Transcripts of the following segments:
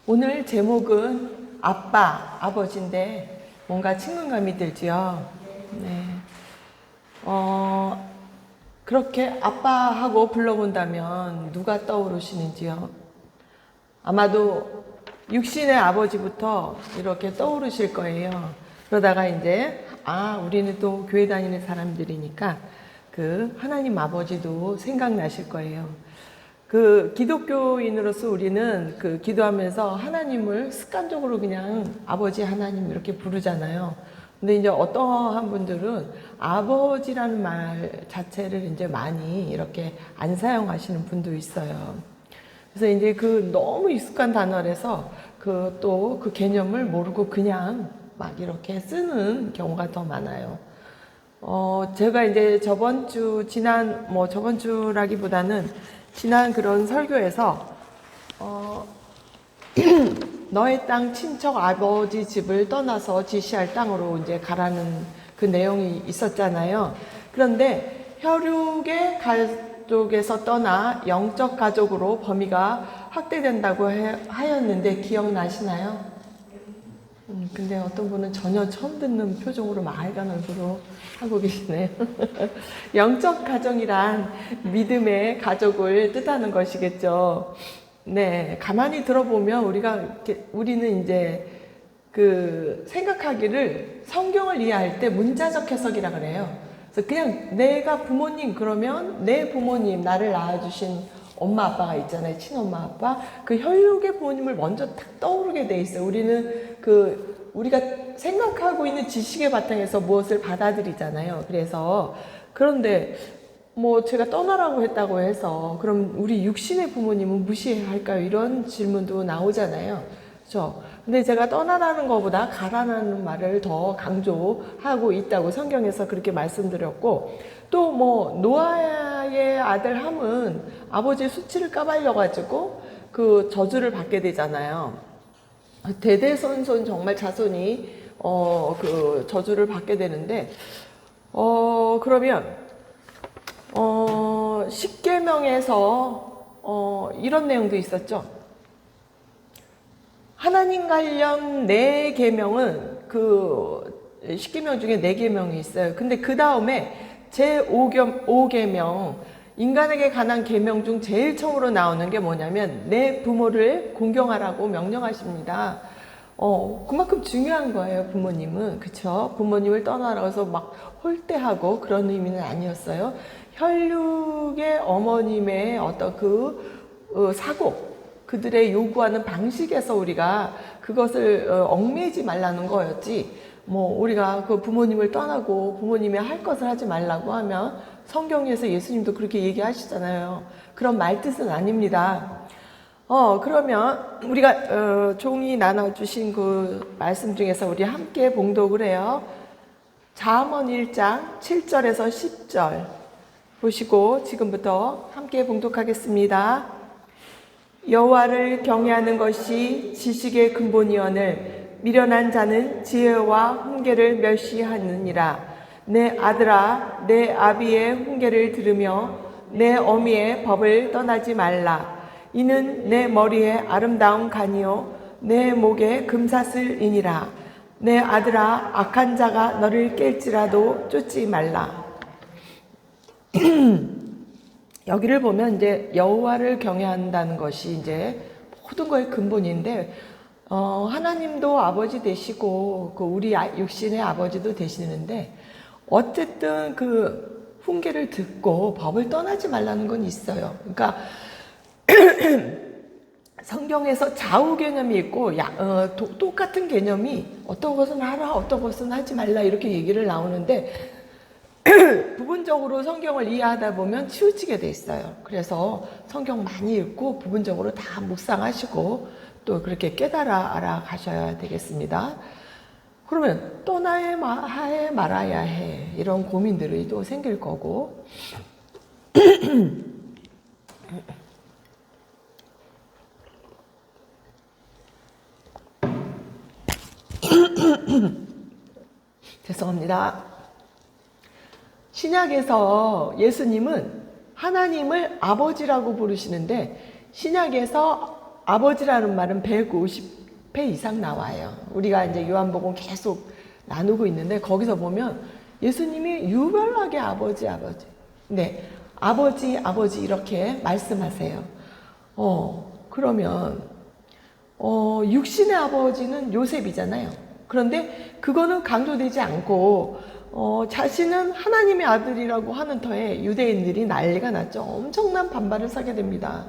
오늘 제목은 아빠, 아버지인데 뭔가 친근감이 들지요. 네. 그렇게 아빠하고 불러본다면 누가 떠오르시는지요? 아마도 육신의 아버지부터 이렇게 떠오르실 거예요. 그러다가 이제 우리는 또 교회 다니는 사람들이니까 그 하나님 아버지도 생각나실 거예요. 그 기독교인으로서 우리는 그 기도하면서 하나님을 습관적으로 그냥 아버지 하나님 이렇게 부르잖아요. 근데 이제 어떠한 분들은 아버지라는 말 자체를 이제 많이 이렇게 안 사용하시는 분도 있어요. 그래서 이제 그 너무 익숙한 단어라서 그 또 그 개념을 모르고 그냥 막 이렇게 쓰는 경우가 더 많아요. 제가 이제 저번 주라기보다는 지난 그런 설교에서, 너의 땅 친척 아버지 집을 떠나서 지시할 땅으로 이제 가라는 그 내용이 있었잖아요. 그런데 혈육의 가족에서 떠나 영적 가족으로 범위가 확대된다고 하였는데 기억나시나요? 근데 어떤 분은 전혀 처음 듣는 표정으로 맑은 얼굴로 하고 계시네요. 영적 가정이란 믿음의 가족을 뜻하는 것이겠죠. 네, 가만히 들어보면 우리는 이제 그 생각하기를 성경을 이해할 때 문자적 해석이라 그래요. 그래서 그냥 내가 부모님 그러면 내 부모님, 나를 낳아주신 엄마 아빠가 있잖아요. 친엄마 아빠. 그 혈육의 부모님을 먼저 딱 떠오르게 돼 있어요. 우리는 우리가 생각하고 있는 지식의 바탕에서 무엇을 받아들이잖아요. 그런데 제가 떠나라고 했다고 해서 그럼 우리 육신의 부모님은 무시할까요? 이런 질문도 나오잖아요. 그렇죠? 근데 제가 떠나라는 것보다 가라는 말을 더 강조하고 있다고 성경에서 그렇게 말씀드렸고, 또 노아의 아들 함은 아버지의 수치를 까발려가지고 그 저주를 받게 되잖아요. 대대손손 정말 자손이 그 저주를 받게 되는데, 그러면 십계명에서 이런 내용도 있었죠. 하나님 관련 4계명은 그 십계명 중에 4계명이 있어요. 근데 그 다음에 제5계명, 인간에게 관한 계명 중 제일 처음으로 나오는 게 뭐냐면 내 부모를 공경하라고 명령하십니다. 그만큼 중요한 거예요, 부모님은. 그쵸? 부모님을 떠나라서 막 홀대하고 그런 의미는 아니었어요. 혈육의 어머님의 어떤 사고, 그들의 요구하는 방식에서 우리가 그것을 얽매이지 말라는 거였지, 우리가 그 부모님을 떠나고 부모님이 할 것을 하지 말라고 하면 성경에서 예수님도 그렇게 얘기하시잖아요. 그런 말 뜻은 아닙니다. 그러면 우리가 종이 나눠주신 그 말씀 중에서 우리 함께 봉독을 해요. 잠언 1장 7절에서 10절 보시고 지금부터 함께 봉독하겠습니다. 여호와를 경외하는 것이 지식의 근본이오늘 미련한 자는 지혜와 훈계를 멸시하느니라. 내 아들아, 내 아비의 훈계를 들으며 내 어미의 법을 떠나지 말라. 이는 내 머리에 아름다운 간이요 내 목에 금사슬이니라. 내 아들아, 악한 자가 너를 깰지라도 쫓지 말라. 여기를 보면 이제 여호와를 경외한다는 것이 이제 모든 거의 근본인데, 하나님도 아버지 되시고 우리 육신의 아버지도 되시는데, 어쨌든 그 훈계를 듣고 법을 떠나지 말라는 건 있어요. 그러니까 성경에서 좌우 개념이 있고 똑같은 개념이 어떤 것은 하라, 어떤 것은 하지 말라 이렇게 얘기를 나오는데, 부분적으로 성경을 이해하다 보면 치우치게 돼 있어요. 그래서 성경 많이 읽고 부분적으로 다 묵상하시고 또 그렇게 깨달아 알아가셔야 되겠습니다. 그러면 떠나야 해 말아야 해 이런 고민들이 또 생길 거고, 죄송합니다. 신약에서 예수님은 하나님을 아버지라고 부르시는데, 신약에서 아버지라는 말은 150회 이상 나와요. 우리가 이제 요한복음 계속 나누고 있는데 거기서 보면 예수님이 유별나게 아버지, 아버지. 네. 아버지, 아버지 이렇게 말씀하세요. 그러면, 육신의 아버지는 요셉이잖아요. 그런데 그거는 강조되지 않고, 자신은 하나님의 아들이라고 하는 터에 유대인들이 난리가 났죠. 엄청난 반발을 사게 됩니다.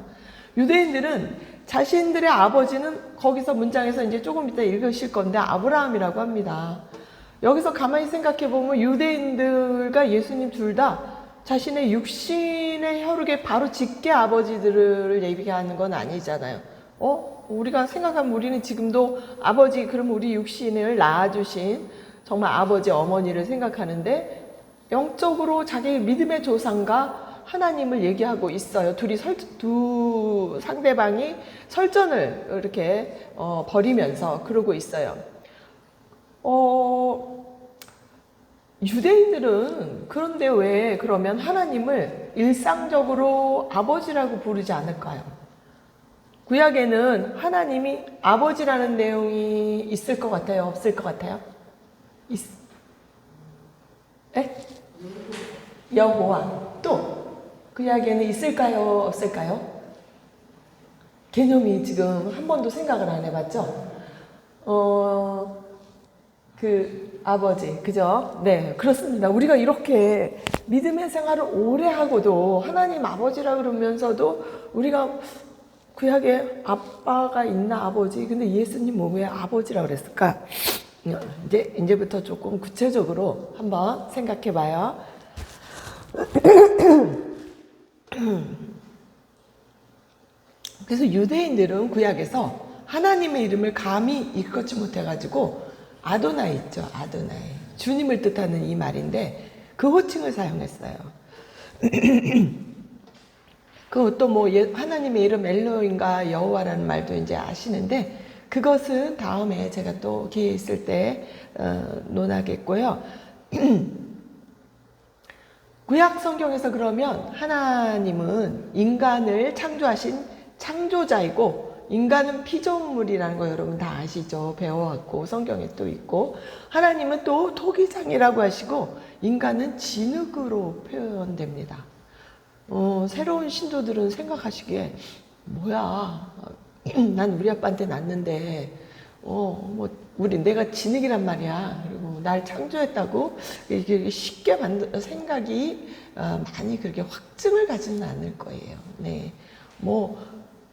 유대인들은 자신들의 아버지는 거기서 문장에서 이제 조금 이따 읽으실 건데 아브라함이라고 합니다. 여기서 가만히 생각해 보면 유대인들과 예수님 둘 다 자신의 육신의 혈육의 바로 직계 아버지들을 얘기하는 건 아니잖아요. 우리가 생각하면 우리는 지금도 아버지, 그럼 우리 육신을 낳아주신 정말 아버지, 어머니를 생각하는데 영적으로 자기 믿음의 조상과 하나님을 얘기하고 있어요. 두 상대방이 설전을 이렇게 벌이면서 그러고 있어요. 유대인들은 그런데 왜 그러면 하나님을 일상적으로 아버지라고 부르지 않을까요? 구약에는 하나님이 아버지라는 내용이 있을 것 같아요? 없을 것 같아요? 여호와. 또 구약에는 있을까요? 없을까요? 개념이 지금 한 번도 생각을 안 해봤죠? 아버지, 그죠? 네, 그렇습니다. 우리가 이렇게 믿음의 생활을 오래 하고도 하나님 아버지라 그러면서도 우리가 구약에 아빠가 있나 아버지? 근데 예수님은 왜 아버지라 그랬을까? 이제부터 조금 구체적으로 한번 생각해 봐요. 그래서 유대인들은 구약에서 하나님의 이름을 감히 일컫지 못해가지고 아도나이 있죠. 아도나이. 주님을 뜻하는 이 말인데 그 호칭을 사용했어요. 그것도 하나님의 이름 엘로힘과 여호와라는 말도 이제 아시는데 그것은 다음에 제가 또 기회 있을 때 논하겠고요. 구약 성경에서 그러면 하나님은 인간을 창조하신 창조자이고 인간은 피조물이라는 거 여러분 다 아시죠? 배워왔고 성경에 또 있고 하나님은 또 토기장이라고 하시고 인간은 진흙으로 표현됩니다. 새로운 신도들은 생각하시기에 뭐야 난 우리 아빠한테 낳는데 내가 진흙이란 말이야. 그리고 날 창조했다고 이게 쉽게 생각이 많이 그렇게 확증을 가지는 않을 거예요. 네,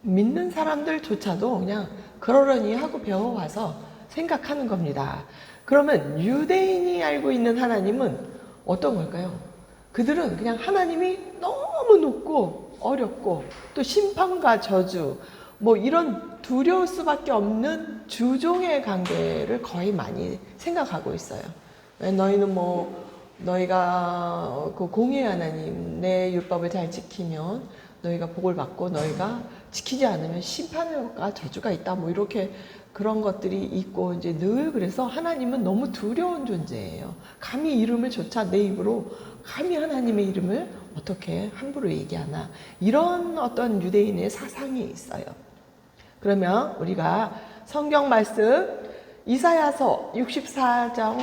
믿는 사람들조차도 그냥 그러려니 하고 배워와서 생각하는 겁니다. 그러면 유대인이 알고 있는 하나님은 어떤 걸까요? 그들은 그냥 하나님이 너무 높고 어렵고 또 심판과 저주 이런 두려울 수밖에 없는 주종의 관계를 거의 많이 생각하고 있어요. 너희는 너희가 그 공의 하나님 내 율법을 잘 지키면 너희가 복을 받고 너희가 지키지 않으면 심판과 저주가 있다. 이렇게 그런 것들이 있고 이제 늘 그래서 하나님은 너무 두려운 존재예요. 감히 이름을 조차 내 입으로 감히 하나님의 이름을 어떻게 함부로 얘기하나 이런 어떤 유대인의 사상이 있어요. 그러면 우리가 성경 말씀 이사야서 64장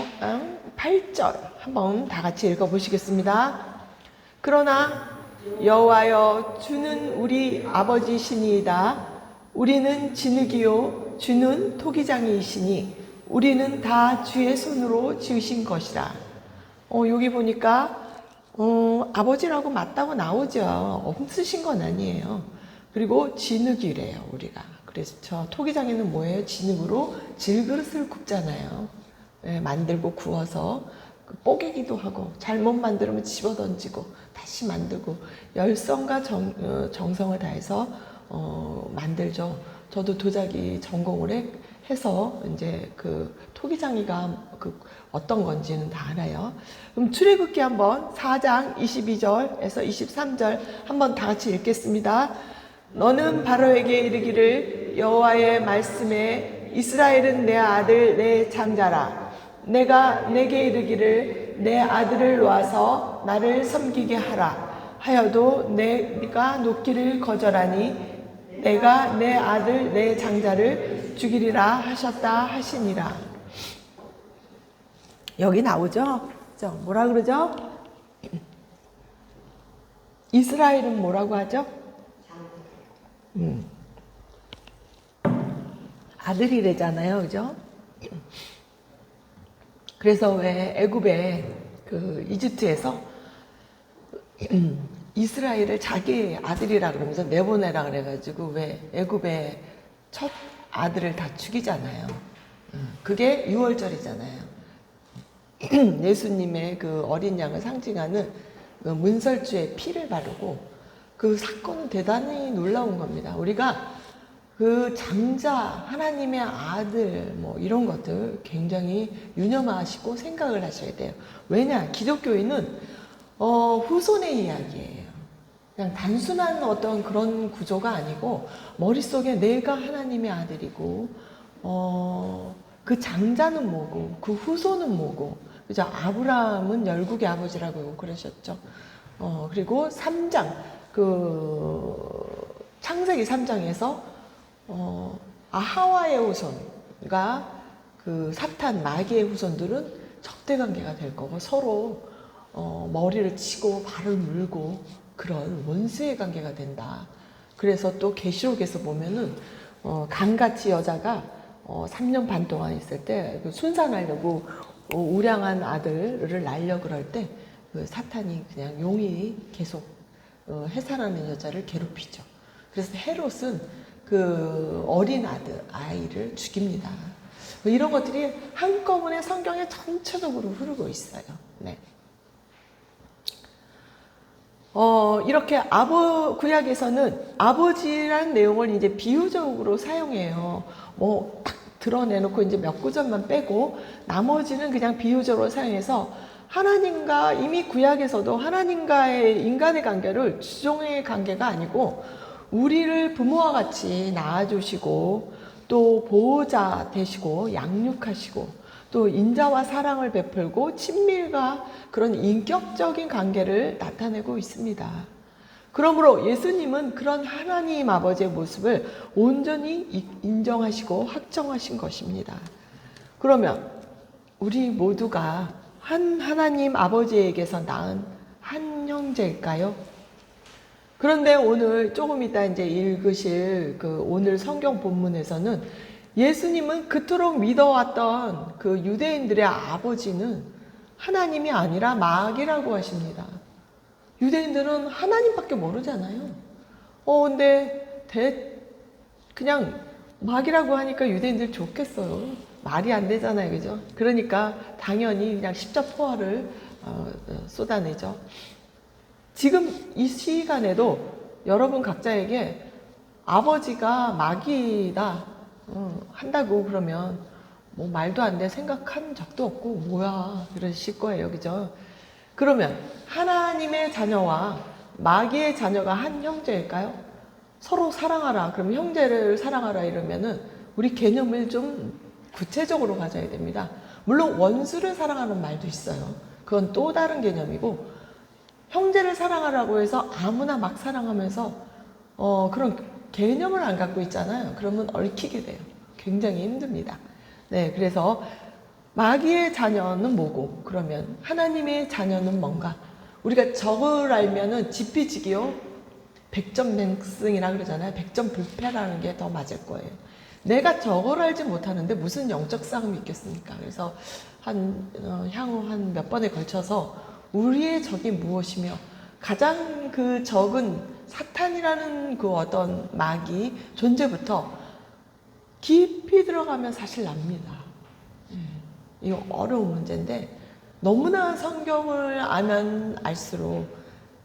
8절 한번 다 같이 읽어보시겠습니다. 그러나 여호와여 주는 우리 아버지시니이다. 우리는 진흙이요 주는 토기장이시니 우리는 다 주의 손으로 지으신 것이라. 여기 보니까 아버지라고 맞다고 나오죠. 없으신 건 아니에요. 그리고 진흙이래요 우리가. 그래서 저 토기장에는 뭐예요? 진흙으로 질그릇을 굽잖아요. 네, 만들고 구워서 뽀개기도 하고 잘못 만들면 집어던지고 다시 만들고 열성과 정성을 다해서 만들죠. 저도 도자기 전공을 해서 이제 그 토기장이가 어떤 건지는 다 알아요. 그럼 출애굽기 한번 4장 22절에서 23절 한번 다 같이 읽겠습니다. 너는 바로에게 이르기를 여호와의 말씀에 이스라엘은 내 아들 내 장자라. 내가 내게 이르기를 내 아들을 놓아서 나를 섬기게 하라 하여도 내가 놓기를 거절하니 내가 내 아들 내 장자를 죽이리라 하셨다 하시니라. 여기 나오죠? 뭐라 그러죠? 이스라엘은 뭐라고 하죠? 아들이래잖아요, 그죠? 그래서 왜 애굽에 그 이집트에서 이스라엘을 자기 아들이라 그러면서 내보내라 그래가지고 왜 애굽의 첫 아들을 다 죽이잖아요. 그게 유월절이잖아요. 예수님의 그 어린 양을 상징하는 그 문설주의 피를 바르고, 그 사건은 대단히 놀라운 겁니다. 우리가 그 장자, 하나님의 아들, 뭐 이런 것들 굉장히 유념하시고 생각을 하셔야 돼요. 왜냐? 기독교인은 후손의 이야기예요. 그냥 단순한 어떤 그런 구조가 아니고, 머릿속에 내가 하나님의 아들이고, 그 장자는 뭐고, 그 후손은 뭐고, 그죠? 아브라함은 열국의 아버지라고 그러셨죠. 그리고 3장, 창세기 3장에서, 하와의 후손과 그 사탄, 마귀의 후손들은 적대 관계가 될 거고, 서로, 머리를 치고 발을 물고, 그런 원수의 관계가 된다. 그래서 또 계시록에서 보면은, 강같이 여자가 3년 반 동안 있을 때 순산하려고 우량한 아들을 낳으려 그럴 때 그 사탄이 그냥 용이 계속 해산하는 여자를 괴롭히죠. 그래서 헤롯은 그 어린 아이를 죽입니다. 이런 것들이 한꺼번에 성경에 전체적으로 흐르고 있어요. 네. 이렇게 구약에서는 아버지라는 내용을 이제 비유적으로 사용해요. 딱 드러내놓고 이제 몇 구절만 빼고 나머지는 그냥 비유적으로 사용해서 하나님과, 이미 구약에서도 하나님과의 인간의 관계를 주종의 관계가 아니고 우리를 부모와 같이 낳아주시고 또 보호자 되시고 양육하시고 또 인자와 사랑을 베풀고 친밀과 그런 인격적인 관계를 나타내고 있습니다. 그러므로 예수님은 그런 하나님 아버지의 모습을 온전히 인정하시고 확정하신 것입니다. 그러면 우리 모두가 한 하나님 아버지에게서 낳은 한 형제일까요? 그런데 오늘 조금 이따 이제 읽으실 오늘 성경 본문에서는 예수님은 그토록 믿어왔던 그 유대인들의 아버지는 하나님이 아니라 마귀라고 하십니다. 유대인들은 하나님밖에 모르잖아요. 근데 그냥 마귀라고 하니까 유대인들 좋겠어요. 말이 안 되잖아요, 그죠? 그러니까 당연히 그냥 십자포화를 쏟아내죠. 지금 이 시간에도 여러분 각자에게 아버지가 마귀다 한다고 그러면 뭐 말도 안 돼 생각한 적도 없고 뭐야 이러실 거예요, 그죠? 그러면 하나님의 자녀와 마귀의 자녀가 한 형제일까요? 서로 사랑하라. 그럼 형제를 사랑하라 이러면은 우리 개념을 좀 구체적으로 가져야 됩니다. 물론 원수를 사랑하는 말도 있어요. 그건 또 다른 개념이고, 형제를 사랑하라고 해서 아무나 막 사랑하면서 그런 개념을 안 갖고 있잖아요. 그러면 얽히게 돼요. 굉장히 힘듭니다. 네, 그래서 마귀의 자녀는 뭐고, 그러면 하나님의 자녀는 뭔가? 우리가 적을 알면은 지피지기요, 백전맹승이라 그러잖아요. 백전불패라는 게 더 맞을 거예요. 내가 적을 알지 못하는데 무슨 영적 싸움이 있겠습니까? 그래서 향후 한 몇 번에 걸쳐서 우리의 적이 무엇이며, 가장 그 적은 사탄이라는 그 어떤 마귀 존재부터 깊이 들어가면 사실 납니다. 이거 어려운 문제인데, 너무나 성경을 알면 알수록,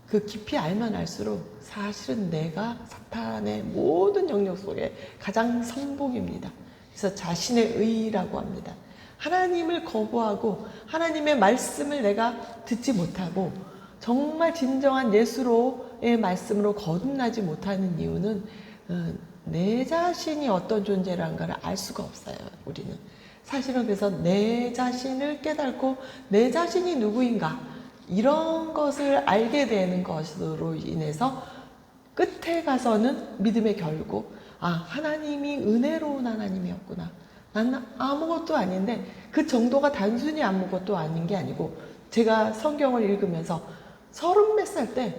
그 깊이 알면 알수록 사실은 내가 사탄의 모든 영역 속에 가장 성복입니다. 그래서 자신의 의라고 합니다. 하나님을 거부하고 하나님의 말씀을 내가 듣지 못하고 정말 진정한 예수로의 말씀으로 거듭나지 못하는 이유는 내 자신이 어떤 존재란가를 알 수가 없어요. 우리는 사실은 그래서 내 자신을 깨닫고 내 자신이 누구인가 이런 것을 알게 되는 것으로 인해서 끝에 가서는 믿음의 결국, 하나님이 은혜로운 하나님이었구나. 나는 아무것도 아닌데, 그 정도가 단순히 아무것도 아닌 게 아니고, 제가 성경을 읽으면서 30 몇 살 때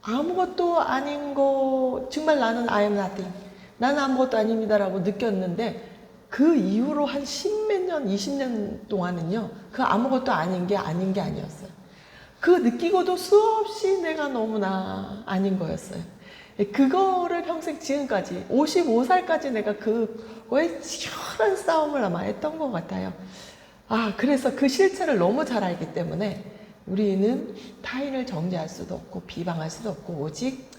아무것도 아닌 거, 정말 나는 I am nothing, 나는 아무것도 아닙니다라고 느꼈는데, 그 이후로 한 10몇 년, 20년 동안은요, 그 아무것도 아닌 게 아니었어요. 그 느끼고도 수없이 내가 너무나 아닌 거였어요. 그거를 평생 지금까지 55살까지 내가 그거에 치열한 싸움을 아마 했던 것 같아요. 그래서 그 실체를 너무 잘 알기 때문에 우리는 타인을 정죄할 수도 없고 비방할 수도 없고, 오직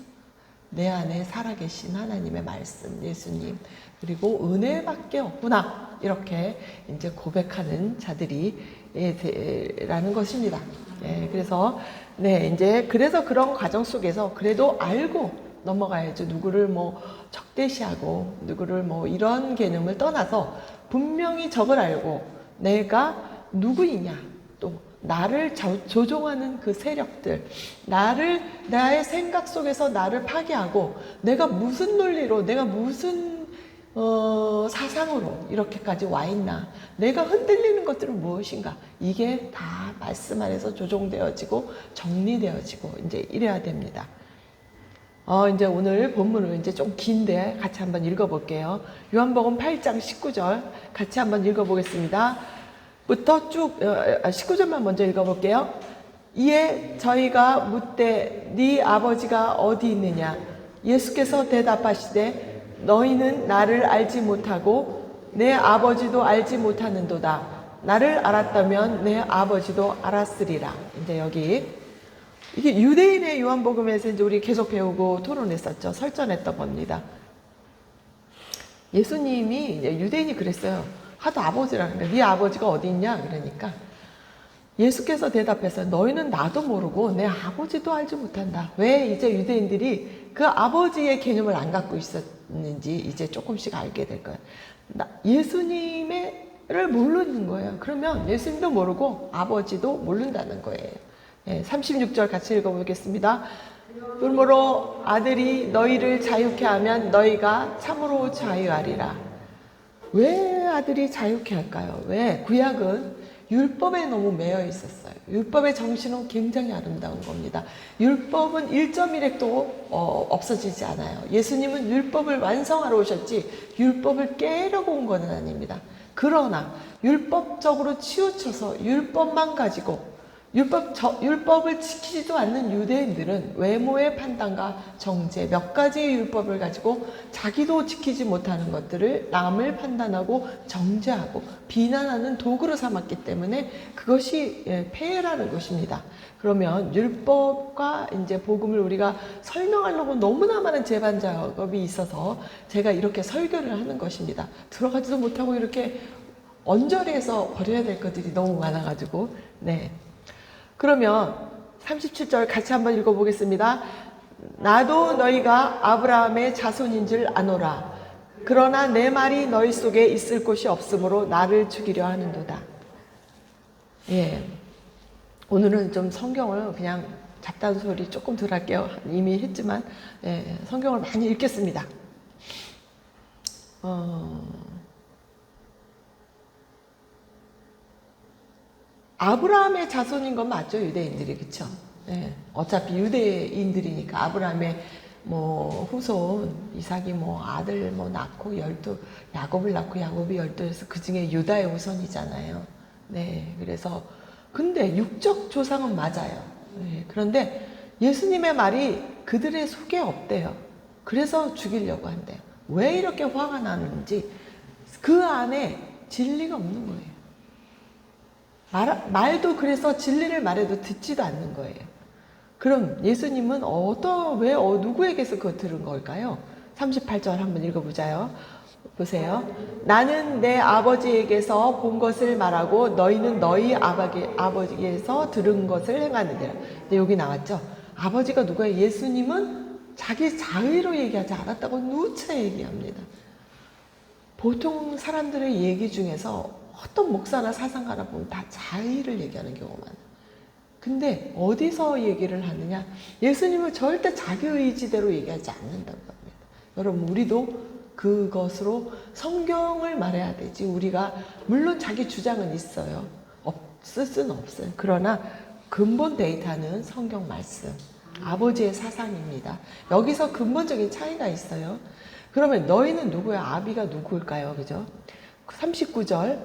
내 안에 살아계신 하나님의 말씀, 예수님, 그리고 은혜밖에 없구나, 이렇게 이제 고백하는 자들이 라는 것입니다. 그래서 이제 그래서 그런 과정 속에서 그래도 알고 넘어가야죠. 누구를 뭐 적대시하고 누구를 뭐 이런 개념을 떠나서 분명히 적을 알고 내가 누구이냐, 또 나를 조종하는 그 세력들, 나의 생각 속에서 나를 파괴하고 내가 무슨 논리로, 내가 무슨 사상으로 이렇게까지 와 있나, 내가 흔들리는 것들은 무엇인가, 이게 다 말씀 안에서 조종되어지고 정리되어지고 이제 이래야 됩니다. 이제 오늘 본문을 이제 좀 긴데 같이 한번 읽어볼게요. 요한복음 8장 19절 같이 한번 읽어보겠습니다. 부터 쭉 19절만 먼저 읽어볼게요. 이에 저희가 묻되 네 아버지가 어디 있느냐? 예수께서 대답하시되 너희는 나를 알지 못하고 내 아버지도 알지 못하는도다. 나를 알았다면 내 아버지도 알았으리라. 이제 여기 이게 유대인의 요한복음에서 이제 우리 계속 배우고 토론했었죠. 설전했던 겁니다. 예수님이 이제 유대인이 그랬어요. 하도 아버지라는 거야. 네 아버지가 어디 있냐? 그러니까 예수께서 대답해서 너희는 나도 모르고 내 아버지도 알지 못한다. 왜 이제 유대인들이 그 아버지의 개념을 안 갖고 있었는지 이제 조금씩 알게 될 거예요. 예수님을 모르는 거예요. 그러면 예수님도 모르고 아버지도 모른다는 거예요. 36절 같이 읽어보겠습니다. 그러므로 아들이 너희를 자유케 하면 너희가 참으로 자유하리라. 왜 아들이 자유케 할까요? 왜? 구약은 율법에 너무 매여 있었어요. 율법의 정신은 굉장히 아름다운 겁니다. 율법은 1.1획도 없어지지 않아요. 예수님은 율법을 완성하러 오셨지 율법을 깨려고 온 것은 아닙니다. 그러나 율법적으로 치우쳐서 율법만 가지고 율법을 지키지도 않는 유대인들은 외모의 판단과 정죄, 몇 가지의 율법을 가지고 자기도 지키지 못하는 것들을 남을 판단하고 정죄하고 비난하는 도구로 삼았기 때문에 그것이 폐해라는 것입니다. 그러면 율법과 이제 복음을 우리가 설명하려고 너무나 많은 제반 작업이 있어서 제가 이렇게 설교를 하는 것입니다. 들어가지도 못하고 이렇게 언저리에서 버려야 될 것들이 너무 많아가지고, 그러면 37절 같이 한번 읽어보겠습니다. 나도 너희가 아브라함의 자손인 줄 아노라. 그러나 내 말이 너희 속에 있을 곳이 없으므로 나를 죽이려 하는도다. 오늘은 좀 성경을 그냥 잡다한 소리 조금 덜 할게요. 이미 했지만 성경을 많이 읽겠습니다. 아브라함의 자손인 건 맞죠? 유대인들이. 그쵸? 어차피 유대인들이니까 아브라함의 후손 이삭이 아들 낳고 12, 야곱을 낳고 야곱이 12에서 그 중에 유다의 후손이잖아요. 그래서 근데 육적 조상은 맞아요. 그런데 예수님의 말이 그들의 속에 없대요. 그래서 죽이려고 한대요. 왜 이렇게 화가 나는지 그 안에 진리가 없는 거예요. 말도 그래서 진리를 말해도 듣지도 않는 거예요. 그럼 예수님은 누구에게서 그거 들은 걸까요? 38절 한번 읽어보자요. 보세요. 나는 내 아버지에게서 본 것을 말하고 너희는 너희 아버지에게서 들은 것을 행하느니라. 근데 여기 나왔죠. 아버지가 누구예요? 예수님은 자기 자의로 얘기하지 않았다고 누차 얘기합니다. 보통 사람들의 얘기 중에서 어떤 목사나 사상가나 보면 다 자의를 얘기하는 경우가 많아요. 근데 어디서 얘기를 하느냐? 예수님은 절대 자기 의지대로 얘기하지 않는다고 합니다. 여러분, 우리도 그것으로 성경을 말해야 되지. 우리가 물론 자기 주장은 있어요. 없을 수는 없어요. 그러나 근본 데이터는 성경 말씀, 아버지의 사상입니다. 여기서 근본적인 차이가 있어요. 그러면 너희는 누구야? 아비가 누구일까요? 그죠? 39절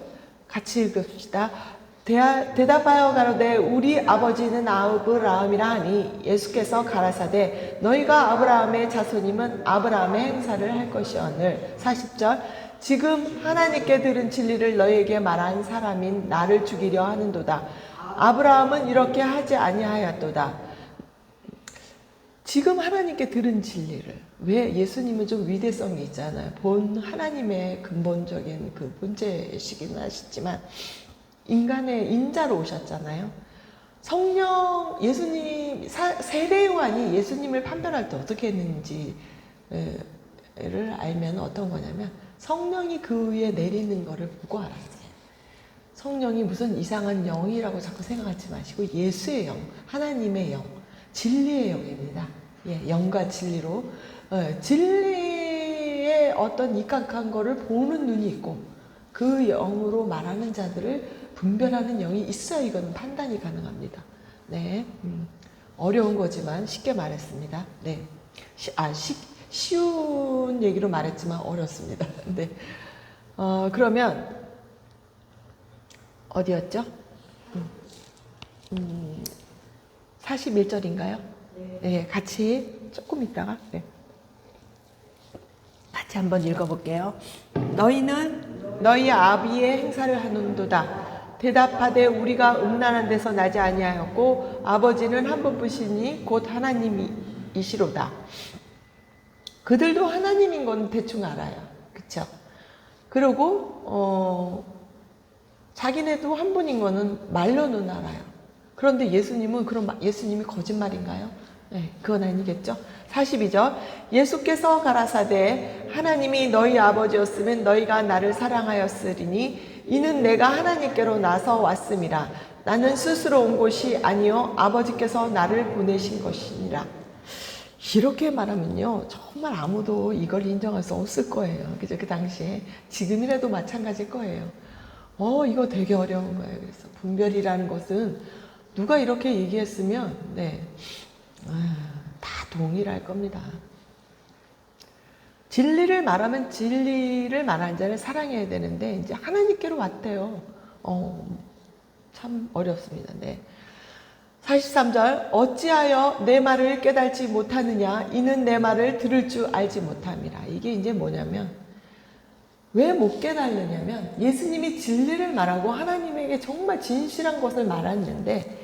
같이 읽읍시다. 대답하여 가로되 우리 아버지는 아브라함이라 하니 예수께서 가라사대 너희가 아브라함의 자손이면 아브라함의 행사를 할 것이오늘. 40절 지금 하나님께 들은 진리를 너희에게 말한 사람인 나를 죽이려 하는도다. 아브라함은 이렇게 하지 아니하였도다. 지금 하나님께 들은 진리를. 왜? 예수님은 좀 위대성이 있잖아요. 본 하나님의 근본적인 그 본체이시긴 하시지만 인간의 인자로 오셨잖아요. 성령, 예수님, 세례요한이 예수님을 판별할 때 어떻게 했는지를 알면 어떤 거냐면 성령이 그 위에 내리는 거를 보고 알았어요. 성령이 무슨 이상한 영이라고 자꾸 생각하지 마시고 예수의 영, 하나님의 영, 진리의 영입니다. 예, 영과 진리로. 진리의 어떤 입각한 거를 보는 눈이 있고 그 영으로 말하는 자들을 분별하는 영이 있어야 이건 판단이 가능합니다. 네, 어려운 거지만 쉽게 말했습니다. 네, 쉬운 얘기로 말했지만 어렵습니다. 네, 그러면 어디였죠? 41절인가요? 네, 같이 조금 있다가 같이 한번 읽어볼게요. 너희는 너희 아비의 행사를 하는도다. 대답하되 우리가 음란한 데서 나지 아니하였고 아버지는 한 분뿐이시니 곧 하나님이시로다. 그들도 하나님인 건 대충 알아요. 그쵸? 그리고 자기네도 한 분인 거는 말로는 알아요. 그런데 예수님은 그럼 예수님이 거짓말인가요? 네, 그건 아니겠죠. 42절 예수께서 가라사대 하나님이 너희 아버지였으면 너희가 나를 사랑하였으리니 이는 내가 하나님께로 나서 왔음이라. 나는 스스로 온 것이 아니요 아버지께서 나를 보내신 것이니라. 이렇게 말하면요 정말 아무도 이걸 인정할 수 없을 거예요. 그죠? 그 당시에 지금이라도 마찬가지일 거예요. 이거 되게 어려운 거예요. 그래서 분별이라는 것은 누가 이렇게 얘기했으면 다 동일할 겁니다. 진리를 말하면 진리를 말하는 자를 사랑해야 되는데 이제 하나님께로 왔대요. 참 어렵습니다. 네. 43절 어찌하여 내 말을 깨달지 못하느냐 이는 내 말을 들을 줄 알지 못함이라. 이게 이제 뭐냐면 왜 못 깨달느냐면 예수님이 진리를 말하고 하나님에게 정말 진실한 것을 말했는데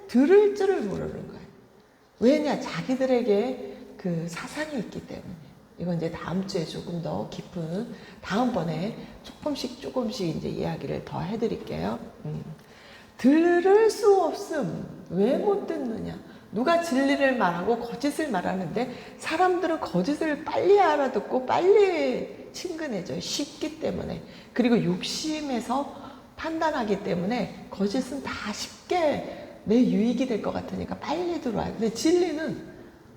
들을 줄을 모르는 거예요. 왜냐? 자기들에게 그 사상이 있기 때문에. 이건 이제 다음 주에 조금 더 깊은, 다음번에 조금씩 이제 이야기를 더 해드릴게요. 들을 수 없음. 왜 못 듣느냐? 누가 진리를 말하고 거짓을 말하는데 사람들은 거짓을 빨리 알아듣고 빨리 친근해져요. 쉽기 때문에. 그리고 욕심에서 판단하기 때문에 거짓은 다 쉽게 내 유익이 될 것 같으니까 빨리 들어와요. 근데 진리는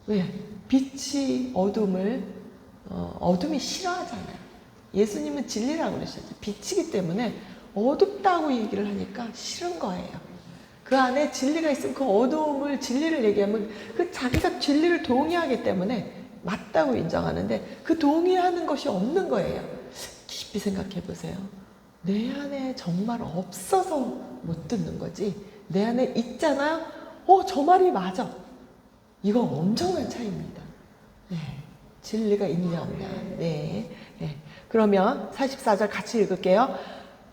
왜? 빛이 어둠이 싫어하잖아요. 예수님은 진리라고 그러셨죠. 빛이기 때문에 어둡다고 얘기를 하니까 싫은 거예요. 그 안에 진리가 있으면 그 어두움을 진리를 얘기하면 그 자기가 진리를 동의하기 때문에 맞다고 인정하는데 그 동의하는 것이 없는 거예요. 깊이 생각해 보세요. 내 안에 정말 없어서 못 듣는 거지. 내 안에 있잖아요. 저 말이 맞아. 이거 엄청난 차이입니다. 네. 진리가 있냐 없냐. 네. 그러면 44절 같이 읽을게요.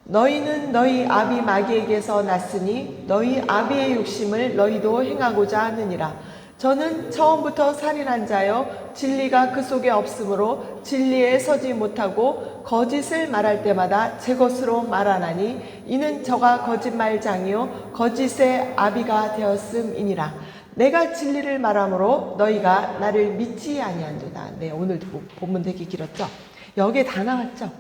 너희는 너희 아비 마귀에게서 났으니 너희 아비의 욕심을 너희도 행하고자 하느니라. 저는 처음부터 살인한 자여 진리가 그 속에 없으므로 진리에 서지 못하고 거짓을 말할 때마다 제 것으로 말하나니 이는 저가 거짓말장이요 거짓의 아비가 되었음이니라. 내가 진리를 말함으로 너희가 나를 믿지 아니한도다. 네, 오늘 본문 되게 길었죠. 여기에 다 나왔죠.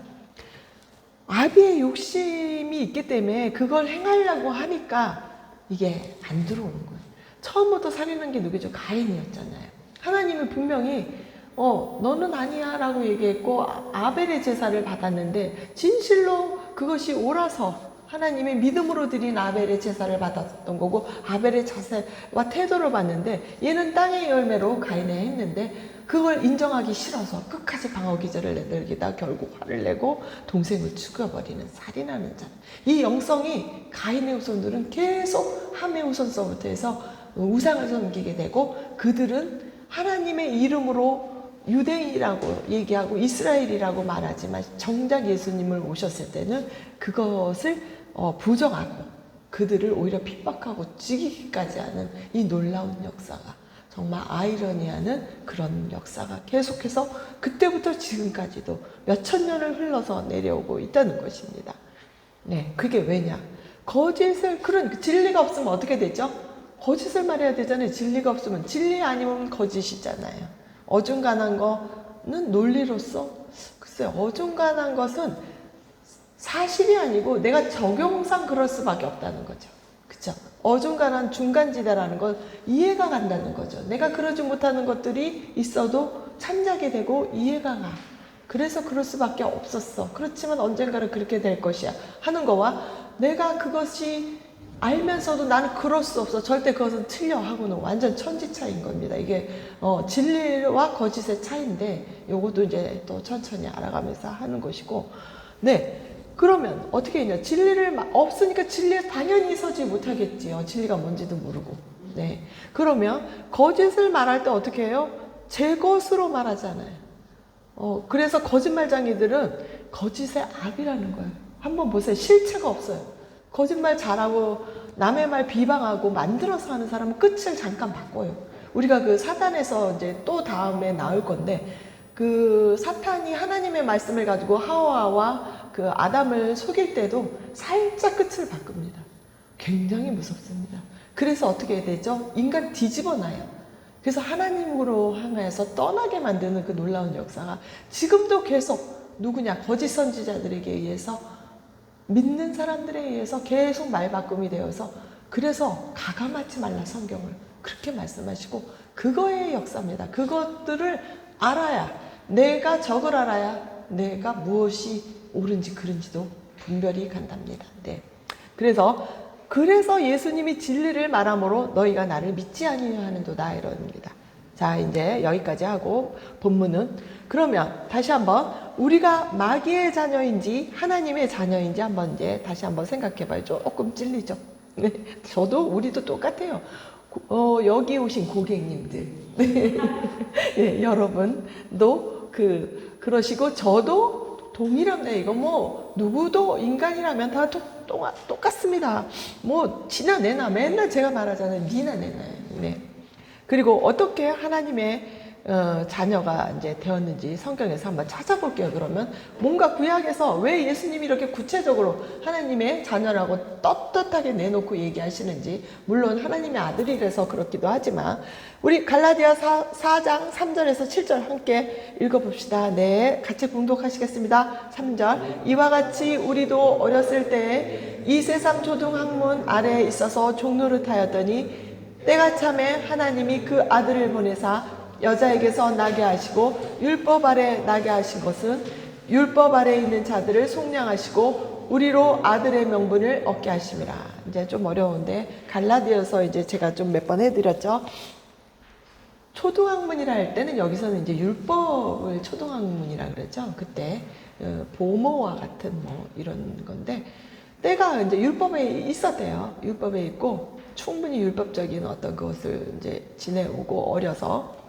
아비의 욕심이 있기 때문에 그걸 행하려고 하니까 이게 안 들어오는 거예요. 처음부터 살인한 게 누구죠? 가인이었잖아요. 하나님은 분명히 너는 아니야 라고 얘기했고 아벨의 제사를 받았는데 진실로 그것이 옳아서 하나님의 믿음으로 드린 아벨의 제사를 받았던 거고 아벨의 자세와 태도를 봤는데 얘는 땅의 열매로 가인에 했는데 그걸 인정하기 싫어서 끝까지 방어 기제를 내들기다 결국 화를 내고 동생을 죽여버리는 살인하는 자. 이 영성이 가인의 후손들은 계속 함의 후손서부터 해서 우상을 섬기게 되고 그들은 하나님의 이름으로 유대인이라고 얘기하고 이스라엘이라고 말하지만 정작 예수님을 오셨을 때는 그것을 부정하고 그들을 오히려 핍박하고 죽이기까지 하는 이 놀라운 역사가 정말 아이러니하는 그런 역사가 계속해서 그때부터 지금까지도 몇천 년을 흘러서 내려오고 있다는 것입니다. 네, 그게 왜냐? 그런 진리가 없으면 어떻게 되죠? 거짓을 말해야 되잖아요. 진리가 없으면. 진리 아니면 거짓이잖아요. 어중간한 거는 논리로서 글쎄요, 어중간한 것은 사실이 아니고 내가 적용상 그럴 수밖에 없다는 거죠. 그쵸? 어중간한 중간지대라는 건 이해가 간다는 거죠. 내가 그러지 못하는 것들이 있어도 참작이 되고 이해가 가. 그래서 그럴 수밖에 없었어. 그렇지만 언젠가는 그렇게 될 것이야 하는 거와 내가 그것이 알면서도 나는 그럴 수 없어. 절대 그것은 틀려 하고는 완전 천지 차이인 겁니다. 이게 진리와 거짓의 차이인데 요것도 이제 또 천천히 알아가면서 하는 것이고 네. 그러면 어떻게 했냐? 진리를 없으니까 진리에 당연히 서지 못하겠지요. 진리가 뭔지도 모르고. 네. 그러면 거짓을 말할 때 어떻게 해요? 제 것으로 말하잖아요. 그래서 거짓말쟁이들은 거짓의 압이라는 거예요. 한번 보세요. 실체가 없어요. 거짓말 잘하고 남의 말 비방하고 만들어서 하는 사람은 끝을 잠깐 바꿔요. 우리가 그 사탄에서 이제 또 다음에 나올 건데 그 사탄이 하나님의 말씀을 가지고 하와와 그 아담을 속일 때도 살짝 끝을 바꿉니다. 굉장히 무섭습니다. 그래서 어떻게 되죠? 인간 뒤집어 놔요. 그래서 하나님으로 향해서 떠나게 만드는 그 놀라운 역사가 지금도 계속 누구냐? 거짓 선지자들에게 의해서 믿는 사람들에 의해서 계속 말바꿈이 되어서 그래서 가감하지 말라 성경을 그렇게 말씀하시고 그거의 역사입니다. 그것들을 알아야 내가 적을 알아야 내가 무엇이 옳은지 그른지도 분별이 간답니다. 네. 그래서 예수님이 진리를 말함으로 너희가 나를 믿지 아니하는도다 이럽니다. 자, 이제 여기까지 하고 본문은 그러면 다시 한번 우리가 마귀의 자녀인지 하나님의 자녀인지 한번 이제 다시 한번 생각해 봐요. 조금 찔리죠. 네. 우리도 똑같아요. 여기 오신 고객님들. 네. 네, 여러분도 그러시고 저도 동일합니다. 이거 뭐 누구도 인간이라면 다 똑같습니다. 뭐 지나 내나 맨날 제가 말하잖아요. 니나 내나요. 네. 그리고 어떻게 하나님의 자녀가 이제 되었는지 성경에서 한번 찾아볼게요. 그러면 뭔가 구약에서 왜 예수님이 이렇게 구체적으로 하나님의 자녀라고 떳떳하게 내놓고 얘기하시는지 물론 하나님의 아들이라서 그렇기도 하지만 우리 갈라디아 4장 3절에서 7절 함께 읽어봅시다. 네, 같이 봉독하시겠습니다. 3절 이와 같이 우리도 어렸을 때 이 세상 초등학문 아래에 있어서 종노릇하였더니 때가 참에 하나님이 그 아들을 보내사 여자에게서 나게 하시고 율법 아래 나게 하신 것은 율법 아래 있는 자들을 속량하시고 우리로 아들의 명분을 얻게 하심이라. 이제 좀 어려운데 갈라디아서 이제 제가 좀 몇 번 해드렸죠. 초등학문이라 할 때는 여기서는 이제 율법을 초등학문이라 그랬죠. 그때 보모와 같은 뭐 이런 건데 때가 이제 율법에 있었대요. 율법에 있고 충분히 율법적인 어떤 것을 이제 지내오고 어려서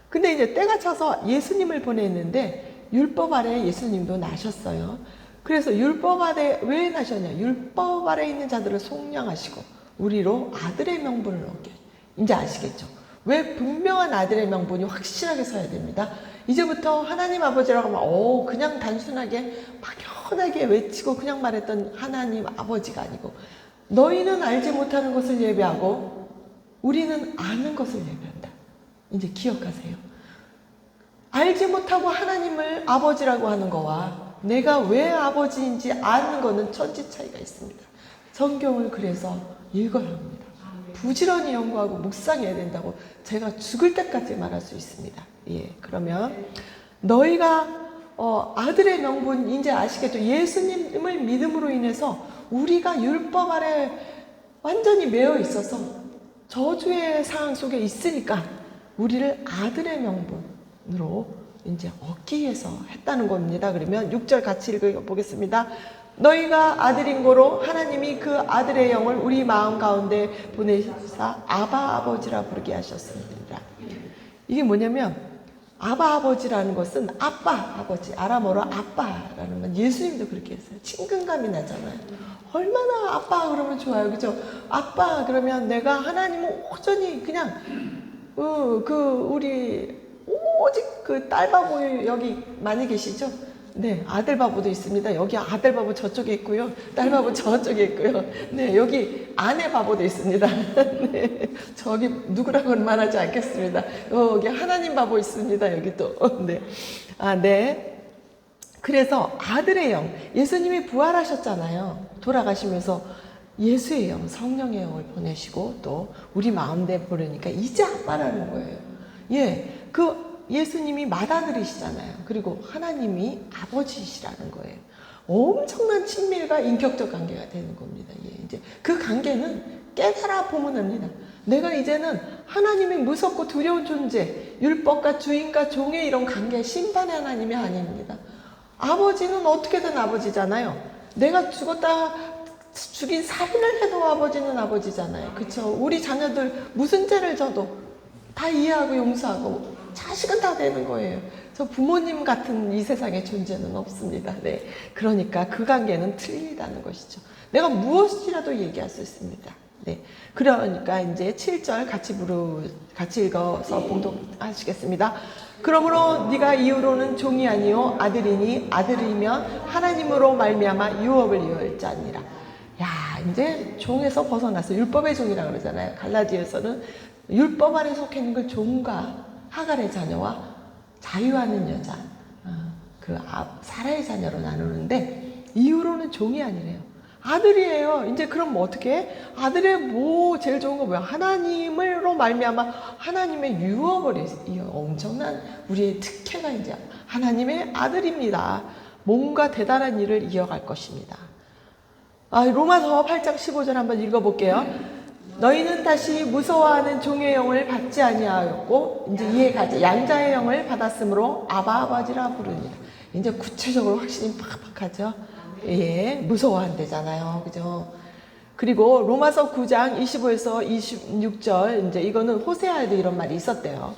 근데 이제 때가 차서 예수님을 보냈는데 율법 아래 예수님도 나셨어요. 그래서 율법 아래 왜 나셨냐? 율법 아래 있는 자들을 속량하시고 우리로 아들의 명분을 얻게. 이제 아시겠죠? 왜 분명한 아들의 명분이 확실하게 서야 됩니다. 이제부터 하나님 아버지라고 하면 그냥 단순하게 막연하게 외치고 그냥 말했던 하나님 아버지가 아니고 너희는 알지 못하는 것을 예배하고 우리는 아는 것을 예배한다. 이제 기억하세요. 알지 못하고 하나님을 아버지라고 하는 거와 내가 왜 아버지인지 아는 거는 천지 차이가 있습니다. 성경을 그래서 읽어야 합니다. 부지런히 연구하고 묵상해야 된다고 제가 죽을 때까지 말할 수 있습니다. 예, 그러면 너희가 아들의 명분 이제 아시겠죠? 예수님을 믿음으로 인해서 우리가 율법 아래 완전히 매여 있어서 저주의 상황 속에 있으니까 우리를 아들의 명분으로 이제 얻기 위해서 했다는 겁니다. 그러면 6절 같이 읽어보겠습니다. 너희가 아들인 고로 하나님이 그 아들의 영을 우리 마음 가운데 보내사 아바 아버지라 부르게 하셨습니다. 이게 뭐냐면 아바 아버지라는 것은 아빠 아버지, 아람어로 아빠라는 건 예수님도 그렇게 했어요. 친근감이 나잖아요. 얼마나 아빠 그러면 좋아요, 그죠? 아빠 그러면 내가 하나님을 오전히 그냥 우리 오직 그 딸바보 여기 많이 계시죠? 네, 아들 바보도 있습니다. 여기 아들 바보 저쪽에 있고요. 딸 바보 저쪽에 있고요. 네, 여기 아내 바보도 있습니다. 네, 저기 누구라고는 말하지 않겠습니다. 여기 하나님 바보 있습니다. 여기 또. 네. 네. 그래서 아들의 영, 예수님이 부활하셨잖아요. 돌아가시면서 예수의 영, 성령의 영을 보내시고 또 우리 마음대로 보내니까 이제 아빠라는 거예요. 예, 예수님이 맏아들이시잖아요. 그리고 하나님이 아버지시라는 거예요. 엄청난 친밀과 인격적 관계가 되는 겁니다. 예, 이제 그 관계는 깨달아 보면 합니다. 내가 이제는 하나님의 무섭고 두려운 존재, 율법과 주인과 종의 이런 관계, 심판의 하나님이 아닙니다. 아버지는 어떻게든 아버지잖아요. 내가 죽인 살인을 해도 아버지는 아버지잖아요. 그쵸? 우리 자녀들 무슨 죄를 져도 다 이해하고 용서하고 자식은 다 되는 거예요. 저 부모님 같은 이 세상에 존재는 없습니다. 네. 그러니까 그 관계는 틀리다는 것이죠. 내가 무엇이라도 얘기할 수 있습니다. 네. 그러니까 이제 7절 같이 읽어서 봉독하시겠습니다. 그러므로 네가 이후로는 종이 아니요 아들이니 아들이면 하나님으로 말미암아 유업을 이어할 자니라. 야, 이제 종에서 벗어나서 율법의 종이라고 그러잖아요. 갈라디아서는 율법 안에 속해 있는 걸 종과 하갈의 자녀와 자유하는 여자, 사라의 자녀로 나누는데 이후로는 종이 아니래요. 아들이에요. 이제 그럼 어떻게 해? 아들의 제일 좋은 거 뭐야? 하나님으로 말미암아 하나님의 유업을 엄청난 우리의 특혜가 이제 하나님의 아들입니다. 뭔가 대단한 일을 이어갈 것입니다. 로마서 8장 15절 한번 읽어볼게요. 너희는 다시 무서워하는 종의 영을 받지 아니하였고 이제 이해가지 양자의 영을 받았으므로 아바 아버지라 부르니라. 이제 구체적으로 확신이 팍팍하죠. 예, 무서워한대잖아요, 그죠? 그리고 로마서 9장 25에서 26절 이제 이거는 호세아에도 이런 말이 있었대요.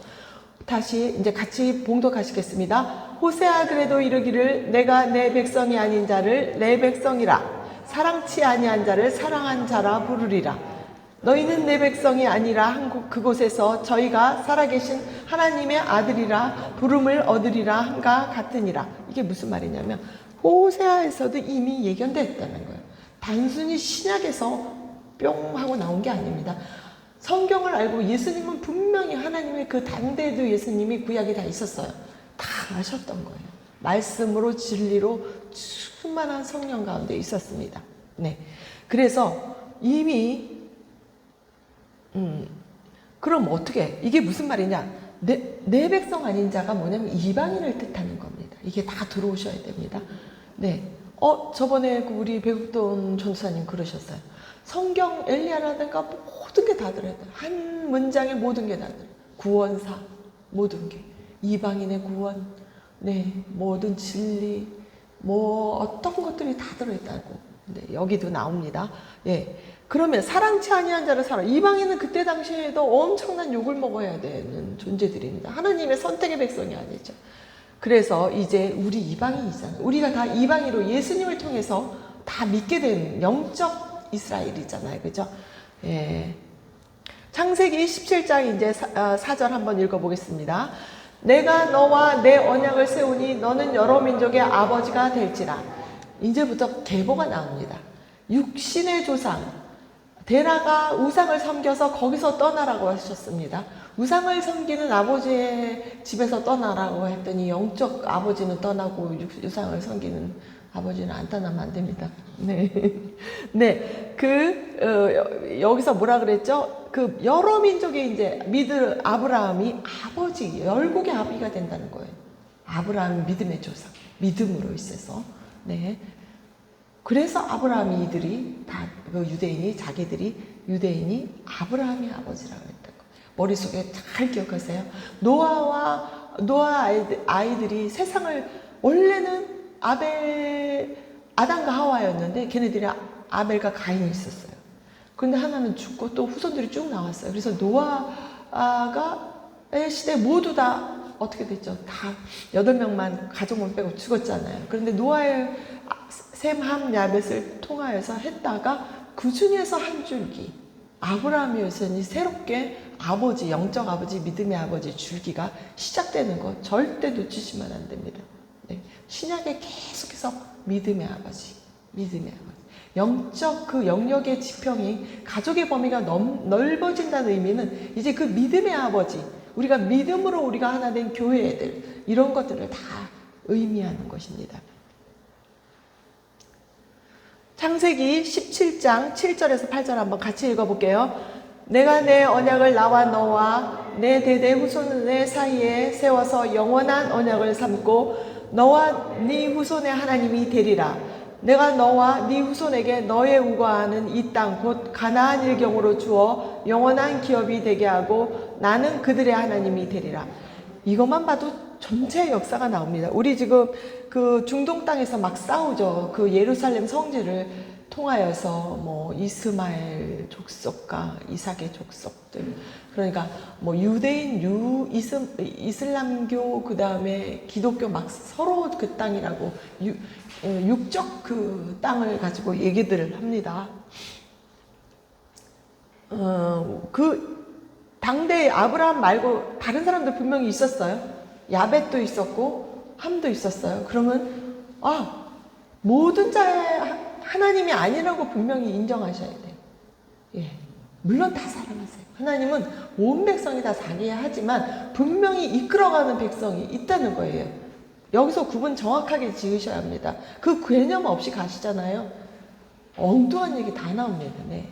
다시 이제 같이 봉독하시겠습니다. 호세아 그래도 이르기를 내가 내 백성이 아닌 자를 내 백성이라 사랑치 아니한 자를 사랑한 자라 부르리라. 너희는 내 백성이 아니라 한 그곳에서 저희가 살아계신 하나님의 아들이라 부름을 얻으리라 함과 같으니라. 이게 무슨 말이냐면 호세아에서도 이미 예견됐다는 거예요. 단순히 신약에서 뿅 하고 나온 게 아닙니다. 성경을 알고 예수님은 분명히 하나님의 그 당대에도 예수님이 구약이 다 있었어요. 다 아셨던 거예요. 말씀으로 진리로 충만한 성령 가운데 있었습니다. 네, 그래서 이미 그럼 어떻게 이게 무슨 말이냐? 내 백성 아닌 자가 뭐냐면 이방인을 뜻하는 겁니다. 이게 다 들어오셔야 됩니다. 네, 저번에 우리 배국돈 전사님 그러셨어요. 성경 엘리야라든가 모든 게 다 들어야 돼요. 한 문장에 모든 게 다 들어요. 구원사 모든 게 이방인의 구원, 네, 모든 진리, 어떤 것들이 다 들어있다고. 네, 여기도 나옵니다. 예. 그러면 사랑치 아니한 자를 사랑. 이방인은 그때 당시에도 엄청난 욕을 먹어야 되는 존재들입니다. 하나님의 선택의 백성이 아니죠. 그래서 이제 우리 이방인이잖아요. 우리가 다 이방인으로 예수님을 통해서 다 믿게 된 영적 이스라엘이잖아요. 그죠? 예. 창세기 17장 이제 4절 한번 읽어보겠습니다. 내가 너와 내 언약을 세우니 너는 여러 민족의 아버지가 될지라. 이제부터 계보가 나옵니다. 육신의 조상, 데라가 우상을 섬겨서 거기서 떠나라고 하셨습니다. 우상을 섬기는 아버지의 집에서 떠나라고 했더니 영적 아버지는 떠나고 우상을 섬기는 아버지는 안 떠나면 안 됩니다. 네. 네. 여기서 뭐라 그랬죠? 그 여러 민족의 이제 아브라함이 아버지, 열국의 아비가 된다는 거예요. 아브라함은 믿음의 조상. 믿음으로 있어서. 네. 그래서 아브라함이 이들이 다, 자기들이 유대인이 아브라함이 아버지라고 했던 거예요. 머릿속에 잘 기억하세요. 노아 아이들이 세상을, 원래는 아담과 하와였는데 걔네들이 아벨과 가인이 있었어요. 그런데 하나는 죽고 또 후손들이 쭉 나왔어요. 그래서 노아의 시대 모두 다 어떻게 됐죠? 다 8명만 가족만 빼고 죽었잖아요. 그런데 노아의 셈, 함, 야벳을 통하여서 했다가 그 중에서 한 줄기 아브라함의 여선이 새롭게 아버지, 영적 아버지, 믿음의 아버지 줄기가 시작되는 거 절대 놓치시면 안 됩니다. 네. 신약에 계속해서 믿음의 아버지, 믿음의 아버지. 영적 그 영역의 지평이 가족의 범위가 넓어진다는 의미는 이제 그 믿음의 아버지, 우리가 믿음으로 우리가 하나 된 교회 애들, 이런 것들을 다 의미하는 것입니다. 창세기 17장 7절에서 8절 한번 같이 읽어볼게요. 내가 내 언약을 나와 너와 내 대대 후손의 사이에 세워서 영원한 언약을 삼고 너와 네 후손의 하나님이 되리라. 내가 너와 네 후손에게 너의 우거하는 이 땅 곧 가나안 일경으로 주어 영원한 기업이 되게 하고 나는 그들의 하나님이 되리라. 이것만 봐도 전체 역사가 나옵니다. 우리 지금 그 중동 땅에서 막 싸우죠. 그 예루살렘 성지를 통하여서 뭐 이스마엘 족속과 이삭의 족속들, 그러니까 뭐 유대인, 이슬람교, 그 다음에 기독교 막 서로 그 땅이라고 육적 그 땅을 가지고 얘기들을 합니다. 그 당대에 아브라함 말고 다른 사람들 분명히 있었어요. 야벳도 있었고 함도 있었어요. 그러면 모든 자의 하나님이 아니라고 분명히 인정하셔야 돼요. 예, 물론 다 사랑하세요. 하나님은 온 백성이 다 자기야 하지만 분명히 이끌어가는 백성이 있다는 거예요. 여기서 구분 정확하게 지으셔야 합니다. 그 개념 없이 가시잖아요. 엉뚱한 얘기 다 나옵니다. 네.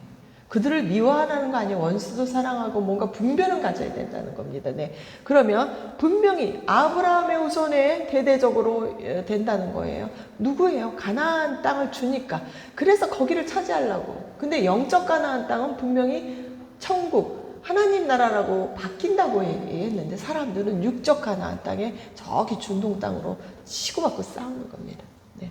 그들을 미워하라는 거 아니에요. 원수도 사랑하고 뭔가 분별은 가져야 된다는 겁니다. 네. 그러면 분명히 아브라함의 후손에 대대적으로 된다는 거예요. 누구예요? 가나안 땅을 주니까. 그래서 거기를 차지하려고. 근데 영적 가나안 땅은 분명히 천국, 하나님 나라라고 바뀐다고 얘기했는데 사람들은 육적 가나안 땅에 저기 중동 땅으로 치고받고 싸우는 겁니다. 네.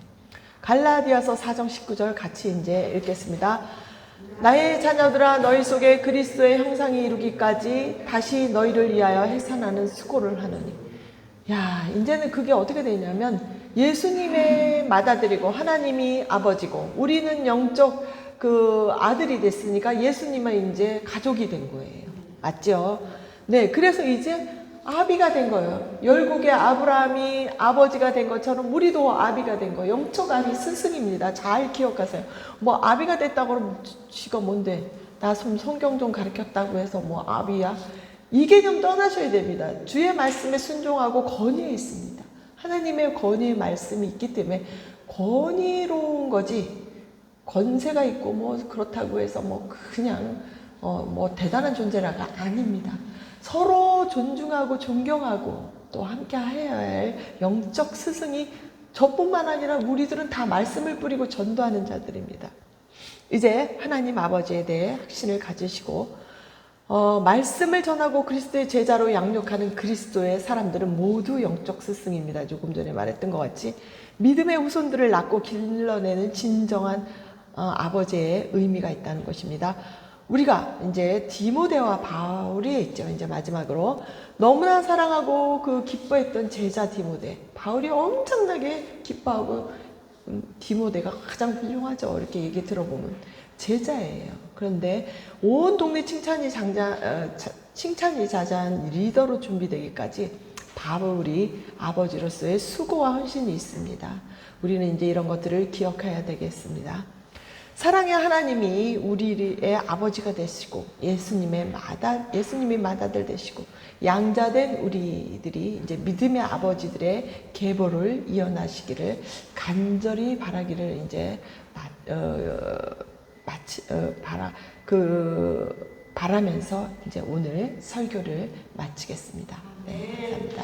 갈라디아서 4장 19절 같이 이제 읽겠습니다. 나의 자녀들아 너희 속에 그리스도의 형상이 이루기까지 다시 너희를 위하여 해산하는 수고를 하느니. 야, 이제는 그게 어떻게 되냐면 예수님의 맏아들이고 하나님이 아버지고 우리는 영적 그 아들이 됐으니까 예수님은 이제 가족이 된 거예요. 맞죠? 네, 그래서 이제 아비가 된 거예요. 열국의 아브라함이 아버지가 된 것처럼 우리도 아비가 된 거예요. 영적 아비 스승입니다. 잘 기억하세요. 뭐 아비가 됐다고 그러면 지가 뭔데? 나 성경 좀 가르쳤다고 해서 뭐 아비야? 이 개념 떠나셔야 됩니다. 주의 말씀에 순종하고 권위에 있습니다. 하나님의 권위의 말씀이 있기 때문에 권위로운 거지 권세가 있고 뭐 그렇다고 해서 뭐 그냥 뭐 대단한 존재라가 아닙니다. 서로 존중하고 존경하고 또 함께 해야 할 영적 스승이 저뿐만 아니라 우리들은 다 말씀을 뿌리고 전도하는 자들입니다. 이제 하나님 아버지에 대해 확신을 가지시고 말씀을 전하고 그리스도의 제자로 양육하는 그리스도의 사람들은 모두 영적 스승입니다. 조금 전에 말했던 것 같이 믿음의 후손들을 낳고 길러내는 진정한 아버지의 의미가 있다는 것입니다. 우리가 이제 디모데와 바울이 있죠. 이제 마지막으로 너무나 사랑하고 그 기뻐했던 제자 디모데. 바울이 엄청나게 기뻐하고 디모데가 가장 훌륭하죠. 이렇게 얘기 들어보면 제자예요. 그런데 온 동네 칭찬이 자자한 리더로 준비되기까지 바울이 아버지로서의 수고와 헌신이 있습니다. 우리는 이제 이런 것들을 기억해야 되겠습니다. 사랑의 하나님이 우리의 아버지가 되시고 예수님이 맏아들 되시고 양자된 우리들이 이제 믿음의 아버지들의 계보를 이어나시기를 간절히 바라기를 이제 바라면서 이제 오늘 설교를 마치겠습니다. 네, 감사합니다.